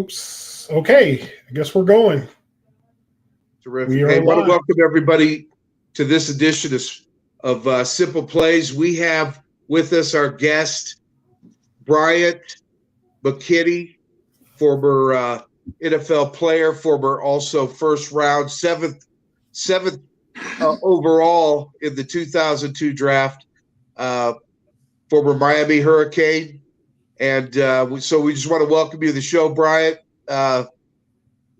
Oops. Okay. I guess we're going. Terrific. We Hey, are want to live. welcome everybody to this edition of Simple Plays. We have with us our guest, Bryant McKinnie, former NFL player, former also first round, seventh overall in the 2002 draft, uh, former Miami Hurricane. And so we just want to welcome you to the show, Bryant. Uh,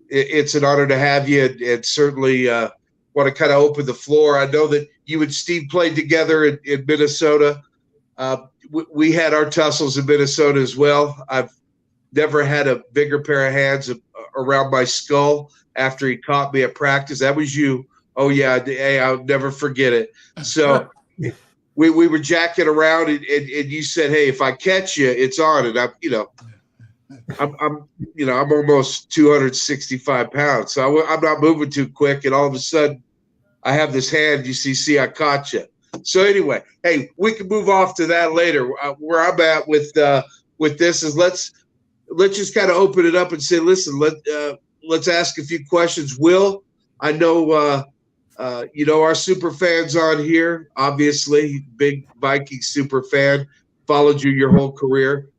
it's an honor to have you, and certainly want to kind of open the floor. I know that you and Steve played together in Minnesota. We had our tussles in Minnesota as well. I've never had a bigger pair of hands around my skull after he caught me at practice. That was you. Oh, yeah. Hey, I'll never forget it. So we were jacking around, and you said, hey, if I catch you, it's on. And I'm almost 265 pounds, so I'm not moving too quick. And all of a sudden, I have this hand. You see, I caught you. So anyway, hey, we can move off to that later. Where I'm at with this is let's just kind of open it up and say, listen, let's ask a few questions. Will, I know our super fans on here, obviously, big Viking super fan, followed you your whole career.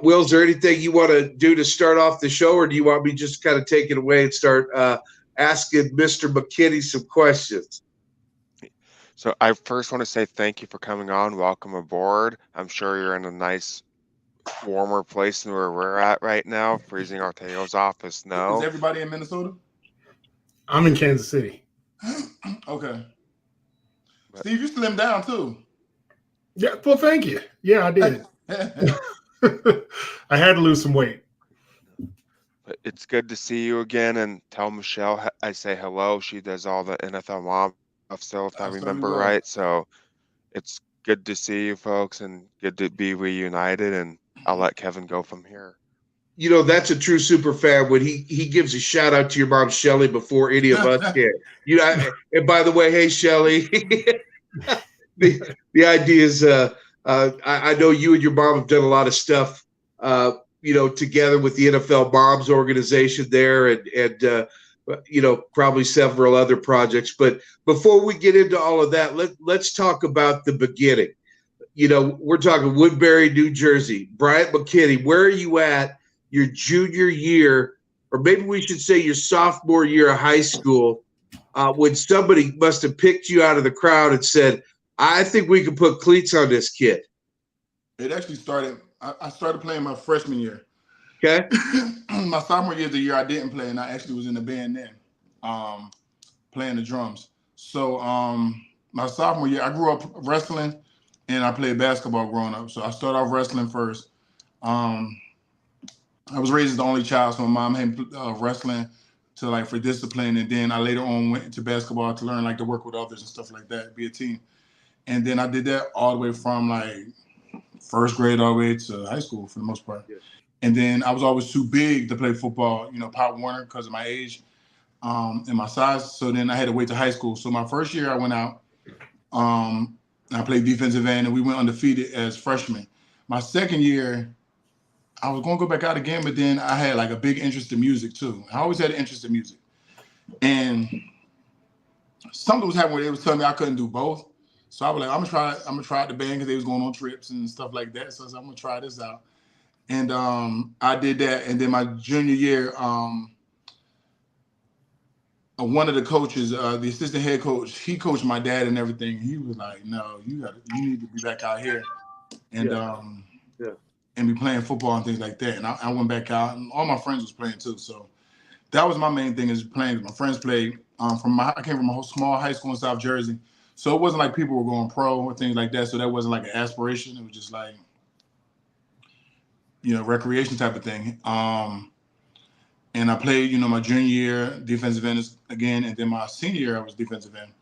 Will, is there anything you want to do to start off the show, or do you want me just kind of take it away and start asking Mr. McKinnie some questions? So I first want to say thank you for coming on. Welcome aboard. I'm sure you're in a nice, warmer place than where we're at right now, freezing our tails off with Is snow. everybody in Minnesota? I'm in Kansas City. Okay. Steve, you slimmed down too. Yeah. Well, thank you. Yeah, I did. I had to lose some weight. But it's good to see you again, and tell Michelle I say hello. She does all the NFL mom stuff still, if I remember right. So it's good to see you folks and good to be reunited, and I'll let Kevin go from here. That's a true super fan when he gives a shout out to your mom, Shelly, before any of us can. And by the way, hey, Shelly, the idea is I know you and your mom have done a lot of stuff, together with the NFL Moms organization there, and probably several other projects. But before we get into all of that, let's talk about the beginning. We're talking Woodbury, New Jersey. Bryant McKinnie, where are you at your junior year, or maybe we should say your sophomore year of high school, when somebody must have picked you out of the crowd and said, I think we can put cleats on this kid? It actually started, I started playing my freshman year. Okay. My sophomore year is the year I didn't play, and I actually was in the band then, playing the drums. So my sophomore year, I grew up wrestling, and I played basketball growing up. So I started off wrestling first. I was raised as the only child, so my mom had wrestling for discipline, and then I later on went into basketball to learn to work with others and stuff like that, be a team. And then I did that all the way from first grade all the way to high school for the most part. Yeah. And then I was always too big to play football, Pop Warner, because of my age and my size. So then I had to wait to high school. So my first year I went out, and I played defensive end, and we went undefeated as freshmen. My second year, I was going to go back out again, but then I had a big interest in music too. I always had an interest in music. And something was happening where they was telling me I couldn't do both. So I was like, I'm gonna try out the band because they was going on trips and stuff like that. So I said, I'm gonna try this out. And I did that. And then my junior year, one of the coaches, the assistant head coach, he coached my dad and everything. He was like, no, you need to be back out here. And and be playing football and things like that. And I went back out, and all my friends was playing too. So that was my main thing, is playing. My friends played. I came from a small high school in South Jersey, so it wasn't like people were going pro or things like that. So that wasn't an aspiration. It was just recreation type of thing. And I played, my junior year defensive end again, and then my senior year I was defensive end.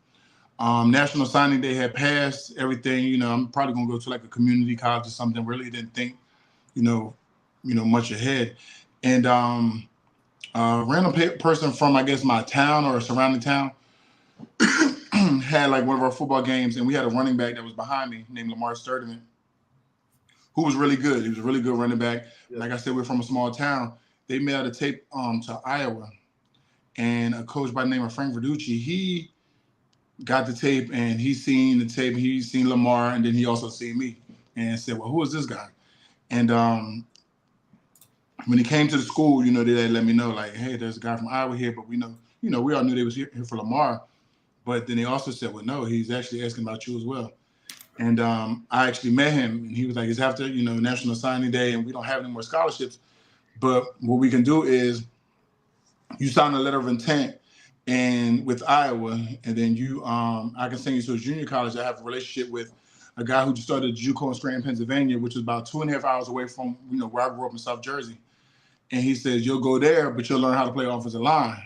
National signing day had passed, everything. I'm probably gonna go to a community college or something. Really didn't think, much ahead. And random person from, I guess, my town or surrounding town had one of our football games, and we had a running back that was behind me named Lamar Sturdivant, who was really good. He was a really good running back. Yeah. Like I said, we're from a small town. they mailed a tape to Iowa, and a coach by the name of Frank Verducci, he got the tape, and he seen the tape, he seen Lamar, and then he also seen me, and said, well, who is this guy? And when he came to the school, you know, they let me know, like, hey, there's a guy from Iowa here, but we know, you know, we all knew they was here for Lamar. But then they also said, well, no, he's actually asking about you as well. And I actually met him, and he was like, it's after, you know, National Signing Day, and we don't have any more scholarships. But what we can do is you sign a letter of intent and with Iowa, and then you, I can send you to a junior college. I have a relationship with a guy who just started a JUCO in Scranton, Pennsylvania, which is about 2.5 hours away from, you know, where I grew up in South Jersey. And he says, you'll go there, but you'll learn how to play offensive line.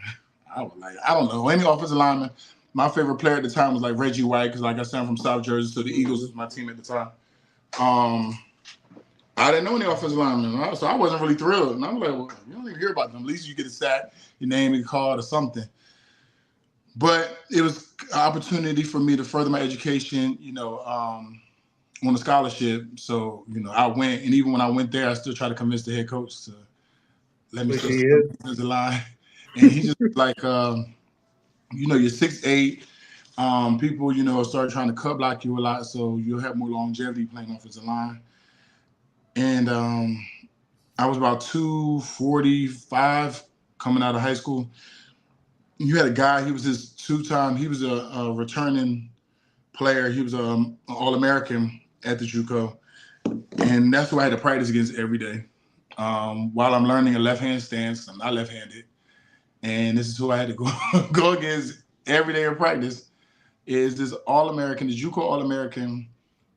I was like, I don't know any offensive lineman. My favorite player at the time was like Reggie White, because like I said, I'm from South Jersey, so the Eagles was my team at the time. I didn't know any offensive linemen, so I wasn't really thrilled. And I'm like, well, you don't even hear about them. At least you get a sack, your name is called or something. But it was an opportunity for me to further my education, you know, on a scholarship. So, you know, I went, and even when I went there, I still tried to convince the head coach to let me still the line. And he just like, you know, you're 6'8". People, you know, start trying to cut block you a lot, so you'll have more longevity playing offensive line. And I was about 245 coming out of high school. You had a guy, he was this two-time, he was a returning player. He was an All-American at the JUCO. And that's who I had to practice against every day. While I'm learning a left-hand stance, I'm not left-handed. And this is who I had to go against every day of practice, is this All-American, the JUCO All-American,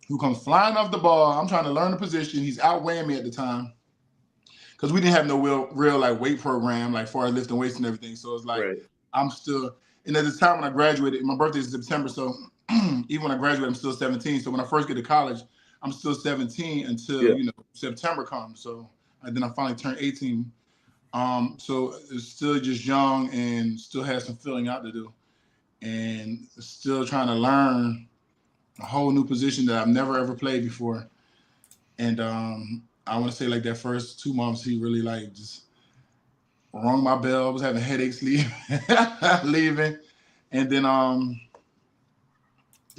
who comes flying off the ball. I'm trying to learn the position. He's outweighing me at the time because we didn't have no real like weight program, like far as lifting weights and everything. So it's like I'm still, and at the time when I graduated, my birthday is September, so even when I graduated, I'm still 17. So when I first get to college, I'm still 17 until you know September comes. So and then I finally turned 18. So it's still just young and still has some filling out to do, and still trying to learn a whole new position that I've never ever played before. And I want to say like that first 2 months, he really like just rung my bell. I was having headaches leaving. And then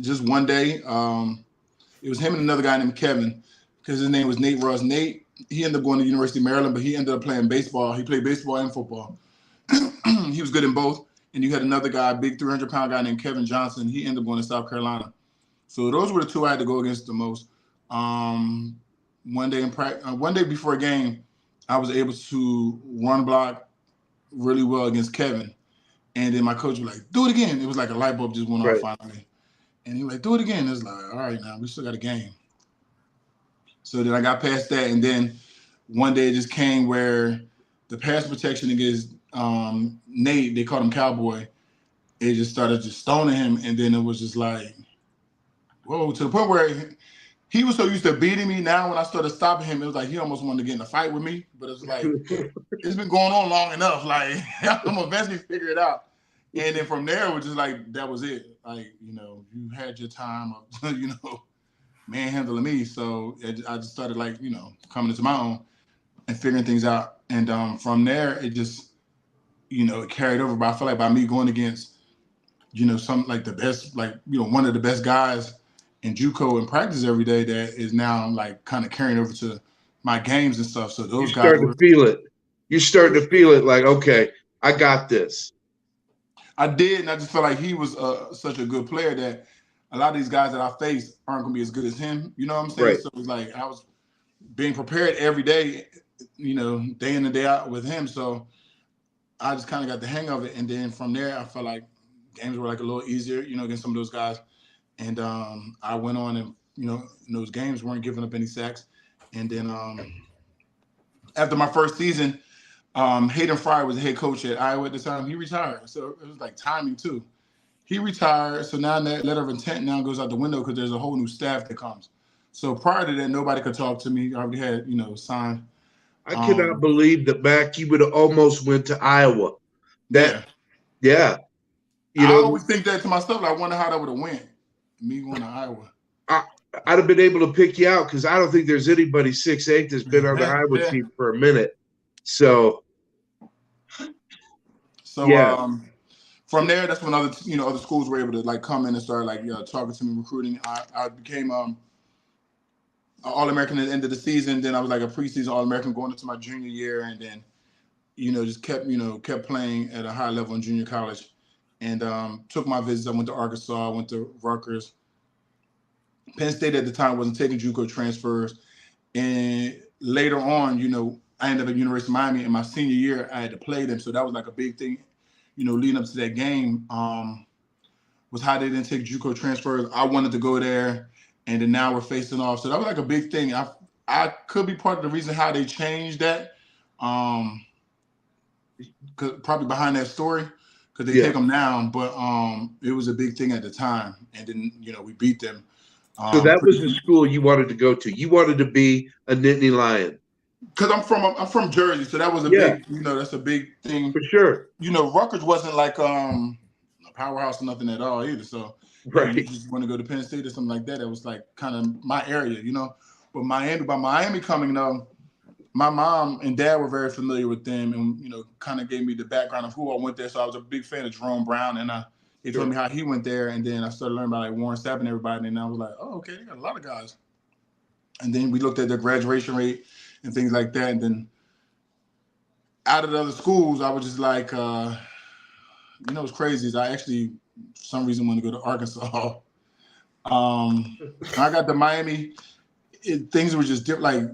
just one day, it was him and another guy named Kevin, because his name was Nate Ross. Nate, he ended up going to the University of Maryland, but he ended up playing baseball. He played baseball and football. He was good in both. And you had another guy, a big 300-pound guy named Kevin Johnson. He ended up going to South Carolina. So those were the two I had to go against the most. One day before a game, I was able to run block really well against Kevin. And then my coach was like, do it again. It was like a light bulb just went off finally. And he was like, do it again. It's like, all right, now we still got a game. So then I got past that. And then one day it just came where the pass protection against Nate, they called him Cowboy. It just started just stoning him. And then it was just like, whoa, to the point where he was so used to beating me. Now when I started stopping him, it was like he almost wanted to get in a fight with me. But it's like, it's been going on long enough. Like, I'm going to eventually figure it out. And then from there, it was just like, that was it. Like, you know, you had your time of, you know, manhandling me. So I just started like, you know, coming into my own and figuring things out. And from there, it just, you know, it carried over. But I feel like by me going against, you know, some like the best, like, you know, one of the best guys in JUCO and practice every day, that is now like kind of carrying over to my games and stuff. So those guys starting to feel it. You're starting to feel it like, okay, I got this. I did, and I just felt like he was such a good player that a lot of these guys that I face aren't going to be as good as him. You know what I'm saying? Right. So it was like I was being prepared every day, you know, day in and day out with him. So I just kind of got the hang of it. And then from there, I felt like games were like a little easier, you know, against some of those guys. And I went on and, you know, in those games weren't giving up any sacks. And then after my first season, Hayden Fry was the head coach at Iowa at the time. He retired. So it was like timing too. He retired. So now that letter of intent now goes out the window because there's a whole new staff that comes. So prior to that, nobody could talk to me. I already had, you know, signed. I cannot believe that back you would have almost went to Iowa. Yeah. You know, I always think that to myself. I wonder how that would have went. Me going to Iowa. I'd have been able to pick you out because I don't think there's anybody 6'8" that's been on the Iowa team for a minute. So So Yeah. from there, that's when other schools were able to like come in and start like talking to me, recruiting. I became an All-American at the end of the season. Then I was like a preseason All-American going into my junior year, and then just kept playing at a high level in junior college, and took my visits. I went to Arkansas, I went to Rutgers. Penn State at the time wasn't taking JUCO transfers, and later on, I ended up at University of Miami. In my senior year, I had to play them, so that was like a big thing, leading up to that game. Was how they didn't take JUCO transfers. I wanted to go there, and then now we're facing off. So that was like a big thing. I could be part of the reason how they changed that. Probably behind that story, because they take them down, but it was a big thing at the time, and then we beat them. So that was the school you wanted to go to. You wanted to be a Nittany Lion. Because I'm from Jersey, so that was a big, that's a big thing for sure. Rutgers wasn't like a powerhouse or nothing at all either. So you just want to go to Penn State or something like that. It was like kind of my area, But Miami coming up, my mom and dad were very familiar with them, and kind of gave me the background of who I went there. So I was a big fan of Jerome Brown, and they told me how he went there, and then I started learning about like Warren Sapp and everybody, and I was like, oh, okay, they got a lot of guys. And then we looked at their graduation rate and things like that, and then out of the other schools, I was just like, what's crazy is I actually, for some reason, want to go to Arkansas. I got to Miami. Things were just different. Like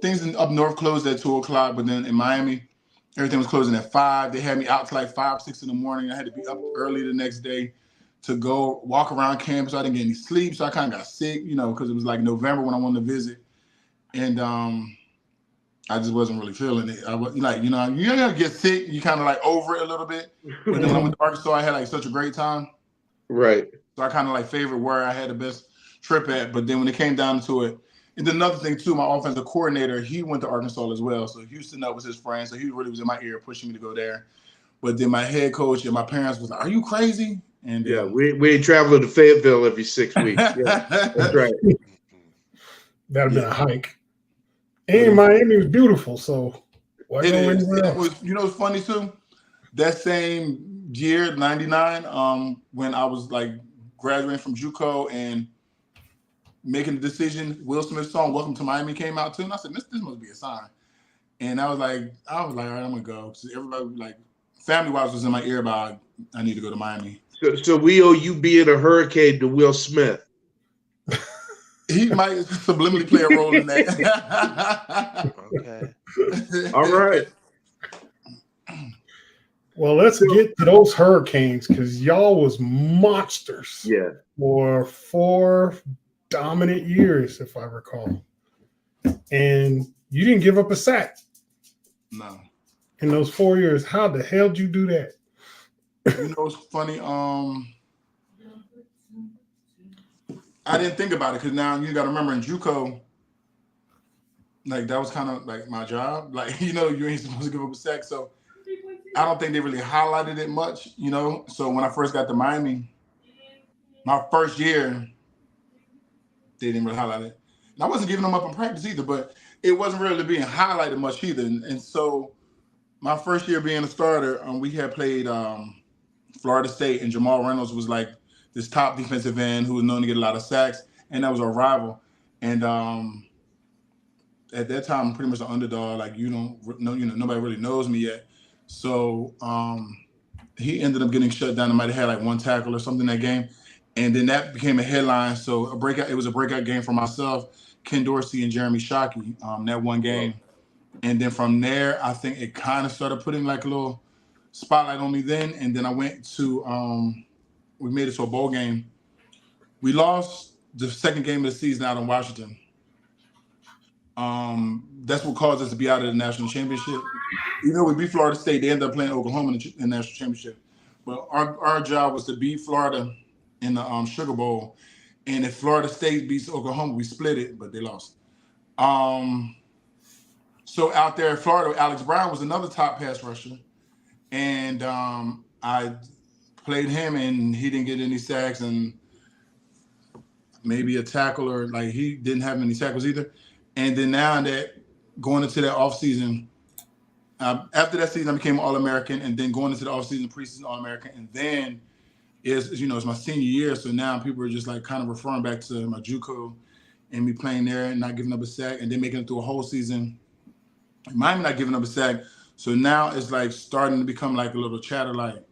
things up north closed at 2:00, but then in Miami, everything was closing at 5. They had me out to like 5, 6 in the morning. I had to be up early the next day to go walk around campus. I didn't get any sleep, so I kind of got sick, because it was like November when I wanted to visit, and I just wasn't really feeling it. I was like, you gotta get sick. You kind of like over it a little bit. But then when I went to Arkansas, I had like such a great time. Right. So I kind of like favored where I had the best trip at. But then when it came down to it, and then another thing too, my offensive coordinator, he went to Arkansas as well. So Houston was his friend. So he really was in my ear pushing me to go there. But then my head coach and my parents was like, "Are you crazy?" And we ain't traveling to Fayetteville every 6 weeks. Yeah, that's right. That'd have been a hike. And Miami was beautiful, so why go anywhere else? It's funny too. That same year, '99, when I was like graduating from JUCO and making the decision, Will Smith's song "Welcome to Miami" came out too, and I said, "This must be a sign." And I was like, all right, I'm gonna go. So everybody, like, family-wise, was in my ear about I need to go to Miami. So we owe you being a hurricane to Will Smith. He might subliminally play a role in that. Okay. All right. Well, let's get to those Hurricanes because y'all was monsters. Yeah. For 4 dominant years, if I recall. And you didn't give up a sack. No. In those 4 years. How the hell did you do that? It's funny. I didn't think about it because now you got to remember in JUCO, like that was kind of like my job. Like, you ain't supposed to give up a sack. So I don't think they really highlighted it much, So when I first got to Miami, my first year, they didn't really highlight it. And I wasn't giving them up in practice either, but it wasn't really being highlighted much either. And so my first year being a starter, we had played Florida State, and Jamal Reynolds was like this top defensive end who was known to get a lot of sacks, and that was our rival. And at that time, I'm pretty much an underdog. Like, nobody really knows me yet. So he ended up getting shut down. I might have had like 1 tackle or something that game. And then that became a headline. So it was a breakout game for myself, Ken Dorsey, and Jeremy Shockey, that one game. And then from there, I think it kind of started putting like a little spotlight on me then. And then I went to, we made it to a bowl game. We lost the second game of the season out in Washington. That's what caused us to be out of the national championship. Even though we beat Florida State, they ended up playing Oklahoma in the national championship. But our job was to beat Florida in the Sugar Bowl. And if Florida State beats Oklahoma, we split it, but they lost. So out there in Florida, Alex Brown was another top pass rusher. And I played him, and he didn't get any sacks and maybe a tackle, or like he didn't have many tackles either. And then now that going into that offseason, After that season, I became All-American, and then going into the offseason, preseason All-American, and then it's my senior year, so now people are just like kind of referring back to my JUCO and me playing there and not giving up a sack, and then making it through a whole season. Miami not giving up a sack, so now it's like starting to become like a little chatter, like,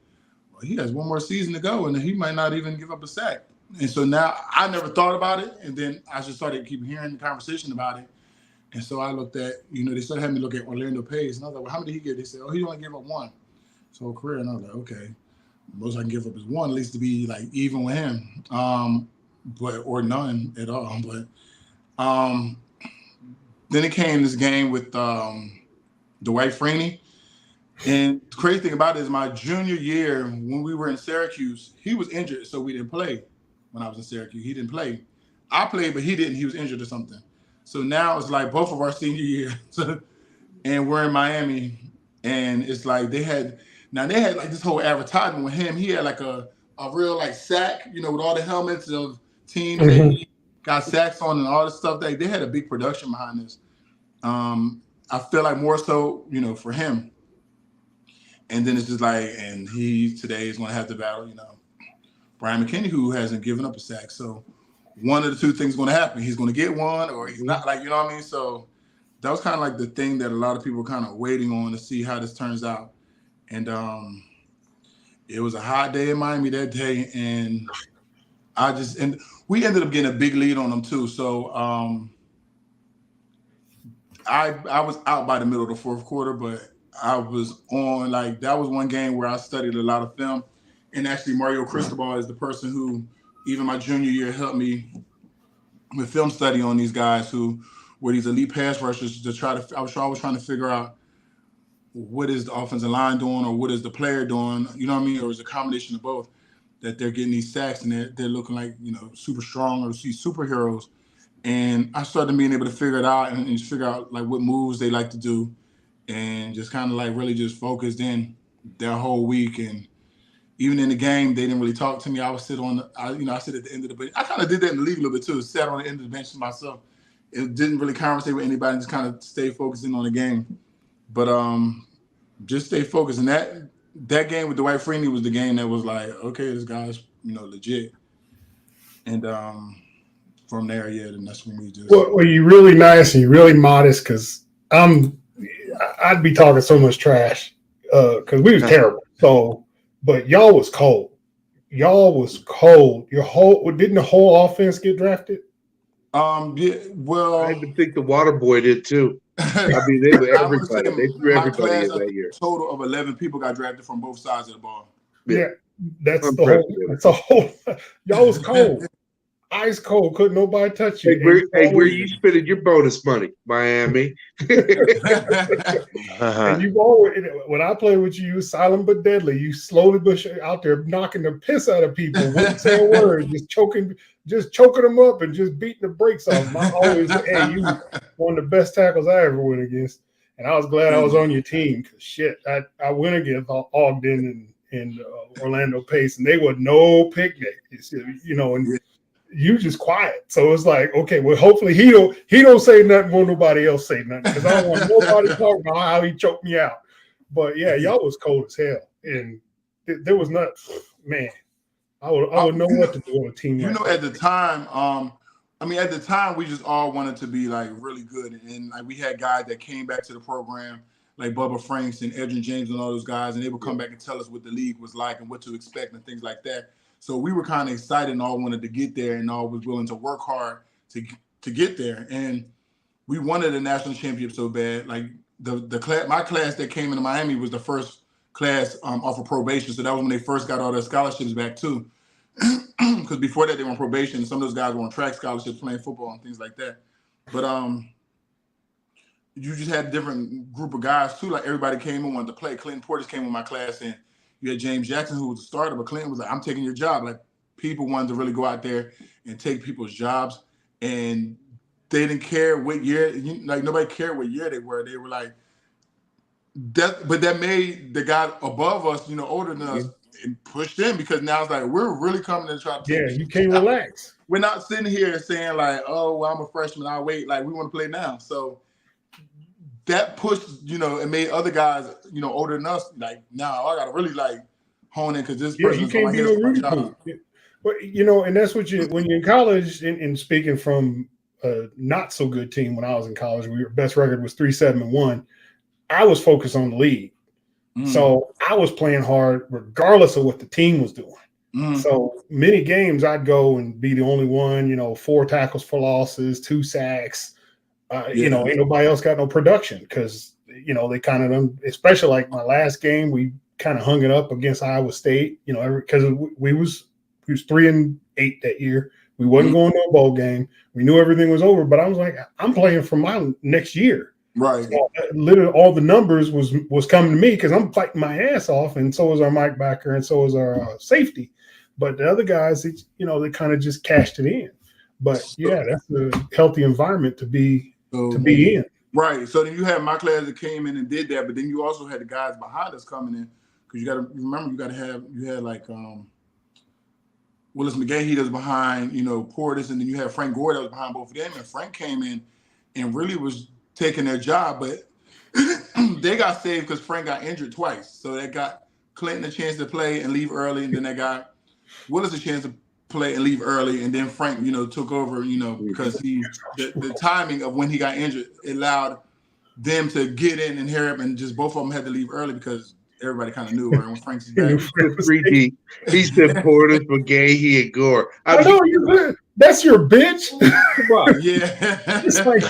well, he has one more season to go, and he might not even give up a sack. And so now I never thought about it, and then I just started keep hearing the conversation about it. And so I looked at, they started having me look at Orlando Pace, and I was like, well, how many did he get? They said, oh, he only gave up one. So career, and I was like, okay, most I can give up is one, at least to be like even with him, or none at all. But then it came this game with Dwight Freeney. And the crazy thing about it is my junior year, when we were in Syracuse, he was injured, so we didn't play. When I was in Syracuse, he didn't play. I played, but he didn't. He was injured or something. So now it's like both of our senior year, and we're in Miami, and it's like they had like this whole advertisement with him. He had like a real like sack, with all the helmets of teams that got sacks on and all this stuff. They had a big production behind this. I feel like more so, for him. And then it's just like, and he today is going to have to battle, Bryant McKinnie, who hasn't given up a sack. So one of the two things is going to happen. He's going to get one, or he's not, like, you know what I mean? So that was kind of like the thing that a lot of people were kind of waiting on to see how this turns out. And it was a hot day in Miami that day, and we ended up getting a big lead on them too. So I was out by the middle of the fourth quarter, but I was on, like, that was one game where I studied a lot of film. And actually Mario Cristobal is the person who, even my junior year, helped me with film study on these guys who were these elite pass rushers I was always trying to figure out what is the offensive line doing, or what is the player doing, you know what I mean? Or is it a combination of both, that they're getting these sacks and they're looking like, super strong, or see superheroes. And I started being able to figure it out and just figure out like what moves they like to do, and just kind of like really just focused in that whole week. And even in the game, they didn't really talk to me. I would sit I sit at the end of the bench. I kind of did that in the league a little bit too. Sat on the end of the bench to myself. It didn't really conversate with anybody. Just kind of stay focusing on the game. But just stay focused. And that game with Dwight Freeney was the game that was like, okay, this guy's legit. And from there, yeah, then that's when we just. Well, you're really nice and you're really modest, because I'd be talking so much trash because we was terrible. So, but y'all was cold. Your didn't the whole offense get drafted? Yeah, well, I even think the water boy did too. I mean, they were everybody. They threw everybody in that year. A total of 11 people got drafted from both sides of the ball. Yeah, that's a whole. Y'all was cold, ice cold. Couldn't nobody touch you. Hey, where you spending your bonus money, Miami? And you've always, when I played with you, silent but deadly. You slowly but out there knocking the piss out of people. Wouldn't say a word, just choking them up and just beating the brakes off them. I always say, hey, you one of the best tackles I ever went against. And I was glad I was on your team, because shit, I went against Ogden and Orlando Pace, and they were no picnic. And you just quiet. So it's like, okay, well, hopefully he don't say nothing when nobody else say nothing, because I don't want nobody talking about how he choked me out. But yeah, y'all was cold as hell, and there was not, man. I would know what to do on a team. At the time, we just all wanted to be like really good, and like we had guys that came back to the program, like Bubba Franks and Edrin James and all those guys, and they would come back and tell us what the league was like and what to expect and things like that. So we were kind of excited and all wanted to get there, and all was willing to work hard to get there. And we wanted a national championship so bad. Like my class that came into Miami was the first class off of probation. So that was when they first got all their scholarships back too. Because before that they were on probation. Some of those guys were on track scholarships playing football and things like that. But you just had a different group of guys too. Like everybody came and wanted to play. Clinton Portis came in my class, and you had James Jackson, who was a starter, but Clinton was like, I'm taking your job. Like, people wanted to really go out there and take people's jobs, and they didn't care what year, like nobody cared what year they were. They were like, that made the guy above us, older than us, and pushed them, because now it's like, we're really coming to try to take. Yeah, you can't relax. We're not sitting here saying like, oh, well, I'm a freshman, I'll wait. Like, we want to play now. So that pushed, it made other guys, older than us, like, now I gotta really like hone in because this person you is on my can't be head no for my Rudy job. Poo. But and that's what when you're in college, and speaking from a not so good team when I was in college, best record was 3-7-1. I was focused on the league. So I was playing hard regardless of what the team was doing. So many games I'd go and be the only one, 4 tackles for losses, 2 sacks. Ain't nobody else got no production because, they kind of, especially like my last game, we kind of hung it up against Iowa State, because we was 3-8 that year. We wasn't going to a bowl game. We knew everything was over, but I was like, I'm playing for my next year. Right. So, literally all the numbers was coming to me because I'm fighting my ass off, and so was our Mike backer, and so was our safety. But the other guys, they kind of just cashed it in. But yeah, that's a healthy environment to be in. Right. So then you had my class that came in and did that, but then you also had the guys behind us coming in because you got to remember you had like Willis McGahee that was behind Portis, and then you had Frank Gore that was behind both of them, and Frank came in and really was taking their job, but they got saved because Frank got injured twice. So that got Clinton a chance to play and leave early, and then they got Willis a chance to play and leave early, and then Frank, took over, because the timing of when he got injured allowed them to get in and hurry up, and just both of them had to leave early because everybody kind of knew, right? When Frank's back. 3 deep. He's been Portis, McGahee, and Gore. I know you. That's your bitch. Come on. Yeah. It's like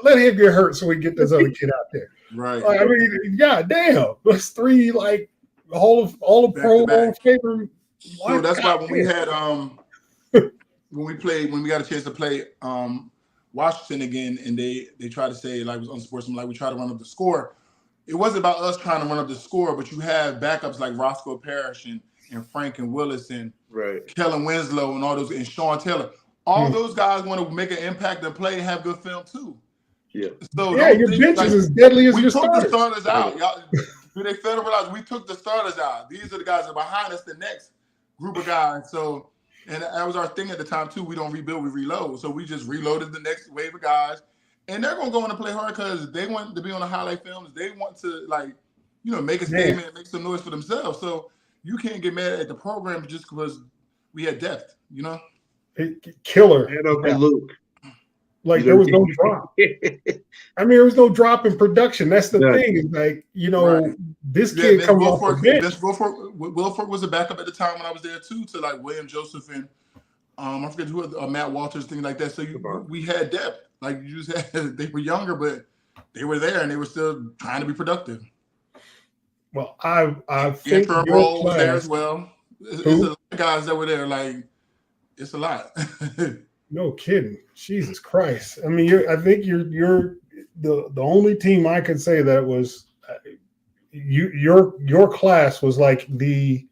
let him get hurt so we get this other kid out there. Right. I mean, yeah, damn. That's 3 like all the pro favorite. So that's why when we had when we got a chance to play Washington again, and they tried to say like it was unsportsmanlike, we tried to run up the score. It wasn't about us trying to run up the score, but you have backups like Roscoe Parrish and Frank and Willis and Kellen Winslow and all those, and Sean Taylor. All those guys want to make an impact and play and have good film too. Yeah. So your bench is as deadly as your starters. We starters. took the starters out. Y'all, do they fail to realize we took the starters out? These are the guys that are behind us, the next group of guys. So, and that was our thing at the time too. We don't rebuild, we reload. So we just reloaded the next wave of guys. And they're gonna go in and play hard because they want to be on the highlight films. They want to make a statement and make some noise for themselves. So you can't get mad at the program just because we had depth, Killer. And Uncle Luke. Like there was no drop. I mean, there was no drop in production. That's the thing. Is like, this kid coming off the bench. Wilfork was a backup at the time when I was there too, to like William Joseph and I forget who Matt Walters, things like that. So we had depth. Like you just had, they were younger, but they were there and they were still trying to be productive. Well, I think your role was there as well. It's a lot of guys that were there. Like it's a lot. No kidding. Jesus Christ. I mean, I think you're the only team I could say that was your class was like the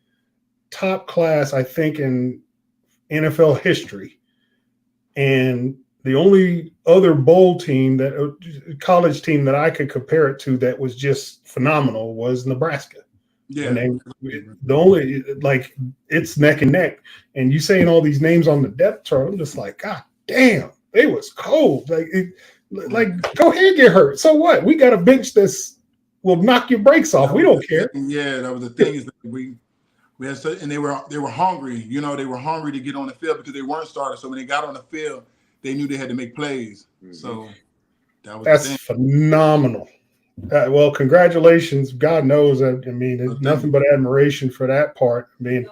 top class, I think, in NFL history. And the only other bowl team college team that I could compare it to that was just phenomenal was Nebraska. Yeah. And the only it's neck and neck. And you saying all these names on the depth chart, I'm just like, God damn, they was cold. Like go ahead and get hurt. So what? We got a bench will knock your brakes off. We don't care. Yeah, that was the thing is that we had and they were hungry. They were hungry to get on the field because they weren't starters. So when they got on the field, they knew they had to make plays. Mm-hmm. So that's phenomenal. Well, congratulations. God knows. I mean, nothing but admiration for that part. I mean,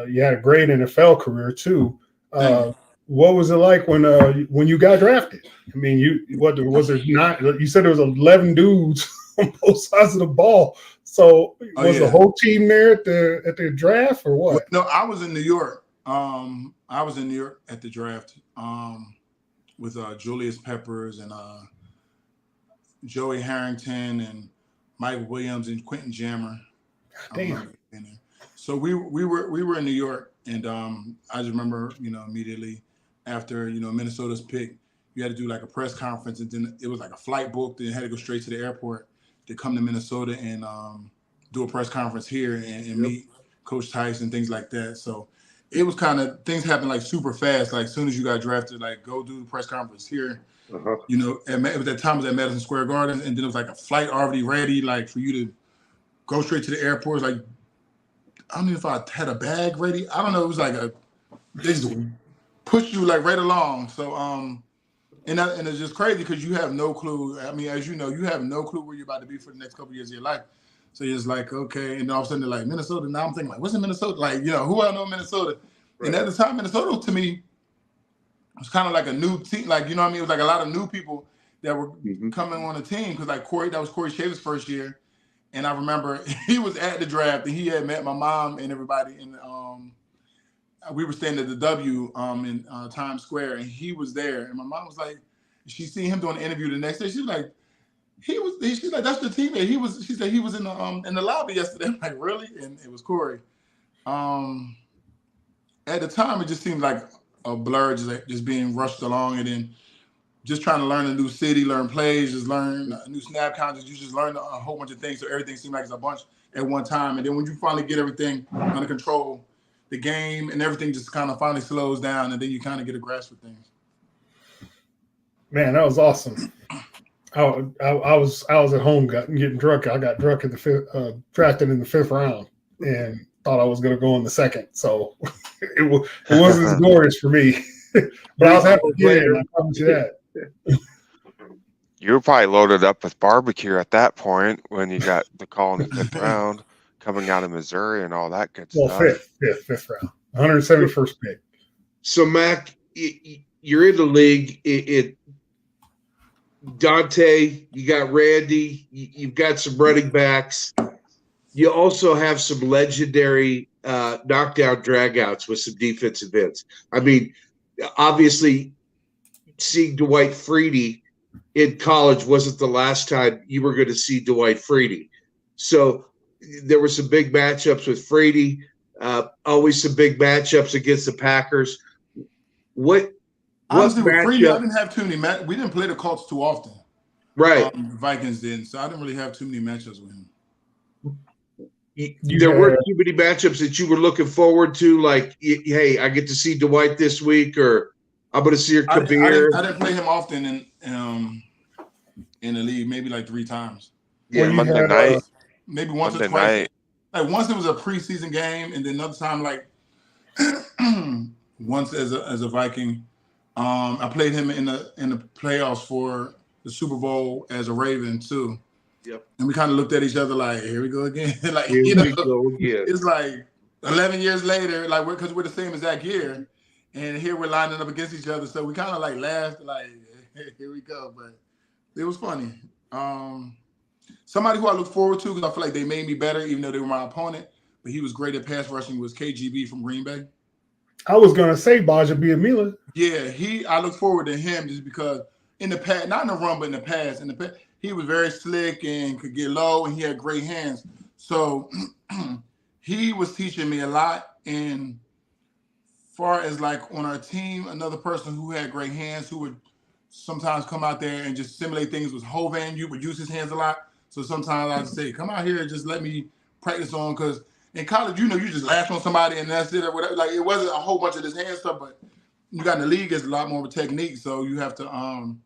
you had a great NFL career too. What was it like when you got drafted? I mean, was there not? You said there was 11 dudes on both sides of the ball. So was the whole team there at the draft or what? No, I was in New York. I was in New York at the draft with Julius Peppers and Joey Harrington and Mike Williams and Quentin Jammer. Damn. So we were in New York, and I just remember, immediately after Minnesota's pick, you had to do like a press conference, and then it was like a flight booked, and had to go straight to the airport to come to Minnesota and do a press conference here and meet Coach Tice and things like that. So it was kind of things happened like super fast. Like as soon as you got drafted, like go do the press conference here. You know, it was that time was at Madison Square Garden, and then it was like a flight already ready, like for you to go straight to the airport. Like, I don't know if I had a bag ready. I don't know. It was like they just push you like right along. So and it's just crazy because you have no clue. I mean, as you know, you have no clue where you're about to be for the next couple of years of your life. So you're just like, okay, and all of a sudden they're like Minnesota. Now I'm thinking like, what's in Minnesota? Like, you know, who I know in Minnesota? Right. And at the time, Minnesota to me was kind of like a new team. Like, you know what I mean? It was like a lot of new people that were coming on the team because like that was Corey Shaver's first year. And I remember he was at the draft and he had met my mom and everybody. And we were staying at the W in Times Square and he was there. And my mom was like, she seen him doing an interview the next day. She was like, she's like, that's the teammate. She said he was in the lobby yesterday. I'm like, really? And it was Corey. At the time, it just seemed like a blur, just being rushed along and then just trying to learn a new city, learn plays, just learn new snap counts. You just learn a whole bunch of things. So everything seemed like it's a bunch at one time. And then when you finally get everything under control, the game and everything just kind of finally slows down and then you kind of get a grasp of things. Man, that was awesome. I was at home getting drunk. I got drunk in the drafted in the 5th round and thought I was going to go in the 2nd. So it wasn't as glorious for me. But I was happy to get it. I promise you that. You were probably loaded up with barbecue at that point when you got the call in the 5th round, coming out of Missouri and all that good stuff. 5th round, 171st pick. So Mac, you're in the league. Dante, you got Randy, you've got some running backs. You also have some legendary knockdown dragouts with some defensive ends. I mean, obviously, seeing Dwight Freeney in college wasn't the last time you were going to see Dwight Freeney. So there were some big matchups with Freeney, always some big matchups against the Packers. Honestly, with Freeney, I didn't have too many matchups. We didn't play the Colts too often. Right. The Vikings didn't, so I didn't really have too many matchups with him. There weren't too many matchups that you were looking forward to, like, hey, I get to see Dwight this week, or I'm going to see Kabir. I didn't play him often in the league, maybe like 3 times. Yeah, Monday night. Maybe once or twice. Like once it was a preseason game, and then another time like once as a Viking. I played him in the playoffs for the Super Bowl as a Raven too. Yep. And we kind of looked at each other like, here we go again. Like, here we go again. It's like 11 years later, like because we're the same exact year, and here we're lining up against each other. So we kind of like laughed, like, hey, here we go. But it was funny. Somebody who I look forward to because I feel like they made me better, even though they were my opponent. But he was great at pass rushing. Was KGB from Green Bay. I was gonna say Baja Biamila. Yeah, I look forward to him just because in the past, not in the run, but in the past, he was very slick and could get low, and he had great hands. So he was teaching me a lot. And far as like on our team, another person who had great hands, who would sometimes come out there and just simulate things, was Hovan. You would use his hands a lot. So sometimes I'd say, come out here and just let me practice on, because in college, you just lash on somebody and that's it or whatever. Like, it wasn't a whole bunch of this hand stuff, but you got in the league, it's a lot more of a technique. So you have to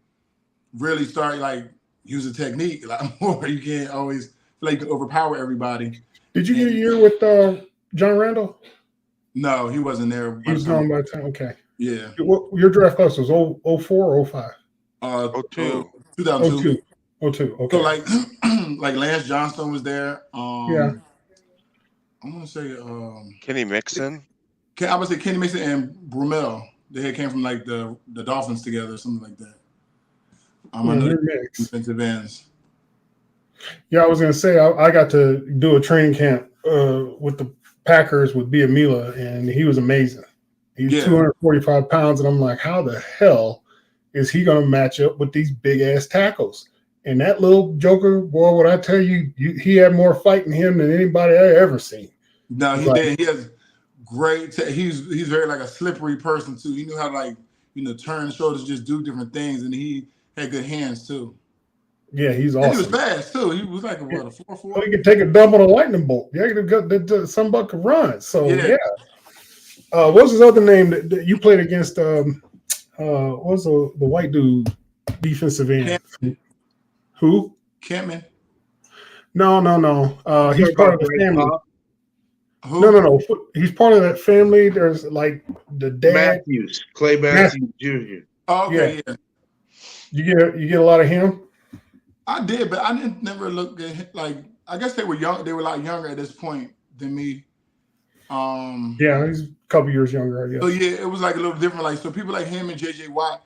really start like using technique a lot more. You can't always feel like you can overpower everybody. Did you get a year with John Randall? No, he wasn't there. He was gone by the time. Okay. Yeah. Your draft class was 04 or 05? 2002. 02. Okay. So like Lance Johnson was there. Yeah. I'm gonna say Kenny Mixon. I would say Kenny Mixon and Brumell. They came from like the Dolphins together, something like that. I know defensive ends. Yeah, I was gonna say I got to do a training camp with the Packers with Biamila, and he was amazing. He's 245 pounds, and I'm like, how the hell is he gonna match up with these big ass tackles? And that little joker, boy, what I tell you, he had more fight in him than anybody I ever seen. No, he did. He has great. He's very like a slippery person too. He knew how to turn shoulders, just do different things, and he had good hands too. Yeah, he's awesome. And he was fast too. He was like a 4.4. Well, he could take a dump on a lightning bolt. Yeah, somebody could run. So yeah. What's his other name that you played against? What was the white dude? defensive end. Who? Kentman. No. He's part of the family. Who? No. He's part of that family. There's like the dad. Clay Matthews Jr. Oh, okay, yeah. You get a lot of him. I did, but I didn't never look at like. I guess they were young. They were a lot younger at this point than me. Yeah, he's a couple years younger, I guess. So yeah, it was like a little different. Like so, people like him and JJ Watt,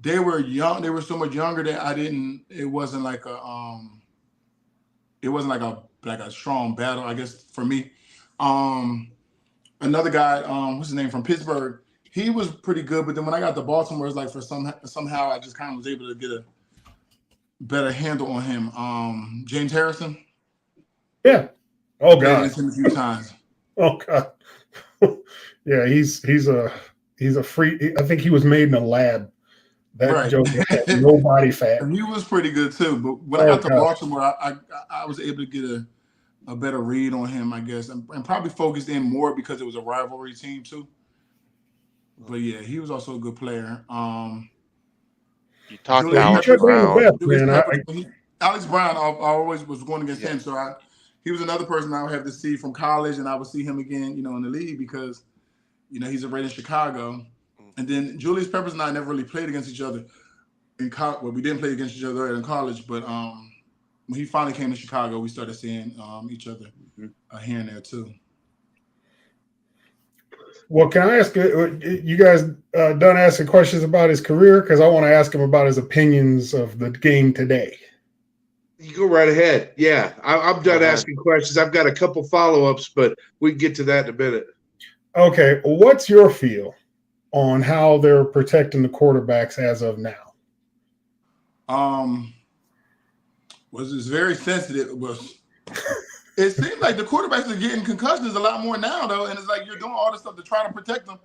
they were young. They were so much younger that I didn't. It wasn't like a. It wasn't like a strong battle, I guess, for me. Another guy, what's his name, from Pittsburgh, he was pretty good, but then when I got to Baltimore, it's like somehow I just kind of was able to get a better handle on him. James Harrison. Yeah. Oh God. Him a few times. Oh God. Yeah, he's a freak. I think he was made in a lab. That joke had no body fat. And he was pretty good too. But when I got to Baltimore, I was able to get a better read on him, I guess, and probably focused in more because it was a rivalry team too. But yeah, he was also a good player. You talked Alex Brown. Alex Brown, I always was going against him. So he was another person I would have to see from college, and I would see him again, in the league because, he's a Raiders in Chicago. And then Julius Peppers and I never really played against each other in college. Well, we didn't play against each other in college, but when he finally came to Chicago, we started seeing each other here and there too. Well, can I ask you guys done asking questions about his career? Because I want to ask him about his opinions of the game today. You go right ahead. Yeah, I'm done asking questions. I've got a couple follow-ups, but we can get to that in a minute. Okay, what's your feel on how they're protecting the quarterbacks as of now? It's very sensitive. It seems like the quarterbacks are getting concussions a lot more now, though, and it's like you're doing all this stuff to try to protect them.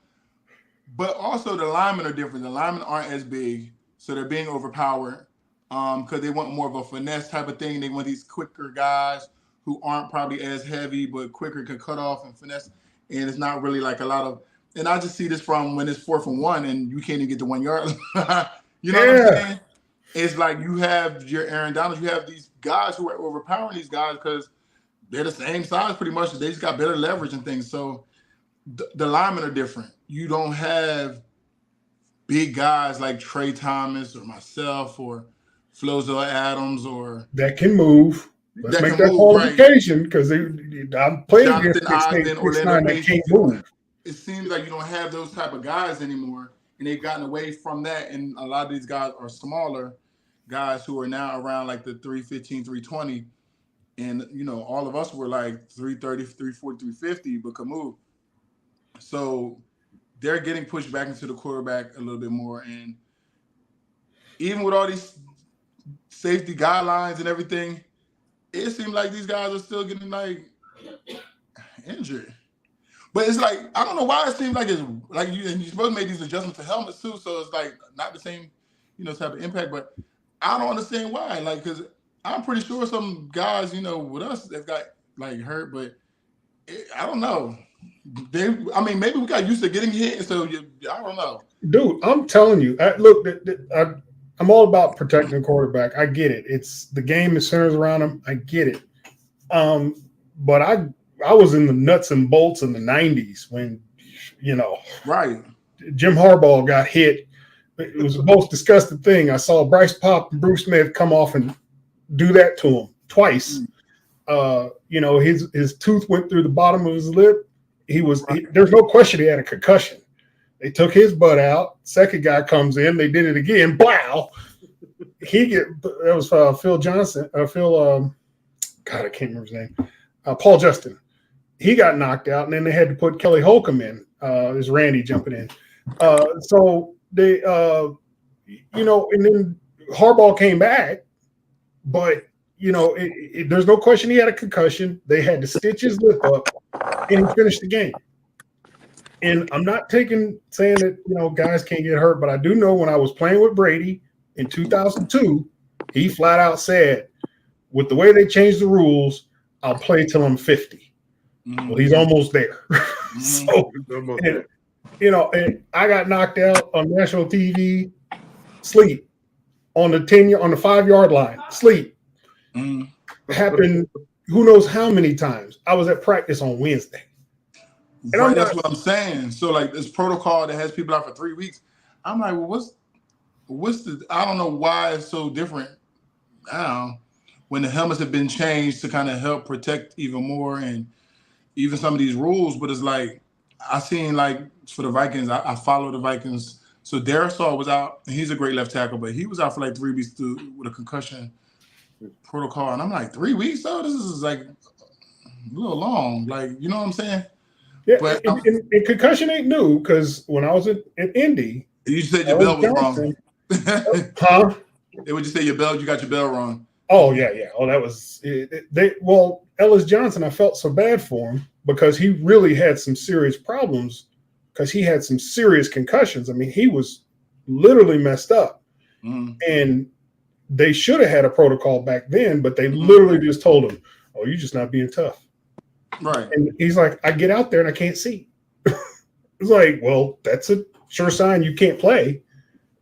But also the linemen are different. The linemen aren't as big, so they're being overpowered because they want more of a finesse type of thing. They want these quicker guys who aren't probably as heavy, but quicker, can cut off and finesse. And it's not really like a lot of – and I just see this from when it's 4th and 1 and you can't even get the 1 yard. You know what I'm saying? It's like you have your Aaron Donalds. You have these guys who are overpowering these guys because they're the same size pretty much. They just got better leverage and things. So the linemen are different. You don't have big guys like Trey Thomas or myself or Flozo Adams or – that can move. Let's make that qualification because I'm playing against 6'9" that can't move. It seems like you don't have those type of guys anymore, and they've gotten away from that. And a lot of these guys are smaller guys who are now around like the 315, 320. And, all of us were like 330, 340, 350, but could move. So they're getting pushed back into the quarterback a little bit more. And even with all these safety guidelines and everything, it seems like these guys are still getting like injured. But it's like, I don't know why it seems like it's like you're supposed to make these adjustments to helmets too. So it's like not the same, type of impact. But I don't understand why. Like, because I'm pretty sure some guys, with us that got like hurt, but I don't know. Maybe we got used to getting hit. So I don't know. Dude, I'm telling you, look, I'm all about protecting the quarterback. I get it. It's the game that centers around him. I get it. But I was in the nuts and bolts in the 90s when, right. Jim Harbaugh got hit. It was the most disgusting thing. I saw Bryce Pop and Bruce Smith come off and do that to him twice. His tooth went through the bottom of his lip. There's no question he had a concussion. They took his butt out. Second guy comes in. They did it again. Wow. That was Phil Johnson. God, I can't remember his name. Paul Justin. He got knocked out, and then they had to put Kelly Holcomb in. There's Randy jumping in. So they, and then Harbaugh came back, but there's no question he had a concussion. They had to stitch his lip up, and he finished the game. And I'm not saying that, guys can't get hurt, but I do know when I was playing with Brady in 2002, he flat out said, with the way they changed the rules, I'll play till I'm 50. Mm-hmm. Well, he's almost there. And I got knocked out on national TV, sleep. on the 5-yard line. Sleep. Happened who knows how many times. I was at practice on Wednesday. And that's what I'm saying. So like this protocol that has people out for 3 weeks. I'm like, well, what's the, I don't know why it's so different now when the helmets have been changed to kind of help protect even more and even some of these rules. But it's like, I seen like for the Vikings, I follow the Vikings. So Darisaw was out. He's a great left tackle, but he was out for like 3 weeks with a concussion protocol. And I'm like, 3 weeks though? This is like a little long. Like, you know what I'm saying? Yeah, but and concussion ain't new because when I was in Indy, you said your bell was wrong. Huh? Would you say you got your bell wrong? Oh yeah. Oh, that was well, Ellis Johnson. I felt so bad for him because he really had some serious problems because he had some serious concussions. I mean, he was literally messed up, and they should have had a protocol back then, but they literally just told him, "Oh, you're just not being tough." Right. And he's like, I get out there and I can't see. It's like, well, that's a sure sign you can't play.